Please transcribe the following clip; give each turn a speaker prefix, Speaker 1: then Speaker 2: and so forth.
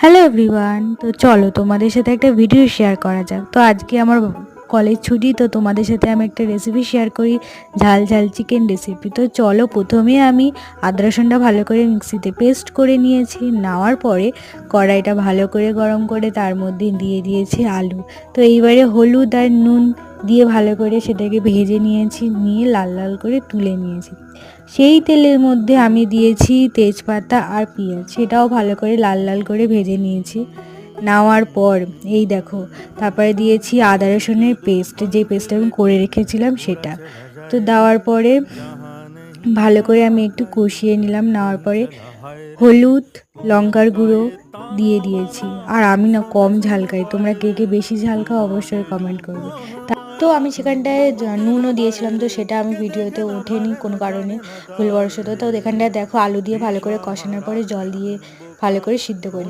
Speaker 1: Hello everyone, তো চলো তোমাদের সাথে একটা ভিডিও শেয়ার করা যাক। তো আজকে আমার কলেজ ছুটি, তো তোমাদের সাথে আমি একটা রেসিপি শেয়ার করি, ঝাল ঝাল চিকেন রেসিপি। তো চলো, প্রথমে আমি আদা রসুনটা ভালো করে মিক্সিতে পেস্ট করে নিয়েছি। নেওয়ার পরে কড়াইটা ভালো করে গরম করে তার মধ্যে দিয়ে দিয়েছি আলু। তো এইবারে হলুদ আর নুন দিয়ে ভালো করে সেটাকে ভেজে নিয়েছি, নিয়ে লাল লাল করে তুলে নিয়েছি। সেই তেলের মধ্যে আমি দিয়েছি তেজপাতা আর পেঁয়াজ, সেটাও ভালো করে লাল লাল করে ভেজে নিয়েছি। নেওয়ার পর এই দেখো, তারপরে দিয়েছি আদা রসুনের পেস্ট, যে পেস্টটা আমি করে রেখেছিলাম সেটা। তো দেওয়ার পরে ভালো করে আমি একটু কষিয়ে নিলাম। নেওয়ার পরে হলুদ, লঙ্কার গুঁড়ো দিয়ে দিয়েছি। আর আমি না কম ঝাল খাই, তোমরা কে কে বেশি ঝাল খাও অবশ্যই কমেন্ট করবে। তো আমি সেখানটায় নুনও দিয়েছিলাম, তো সেটা আমি ভিডিওতে ওঠেনি কোনো কারণে, ভুলবশত। তো এখানটায় দেখো আলু দিয়ে ভালো করে কষানোর পরে জল দিয়ে ভালো করে সিদ্ধ করে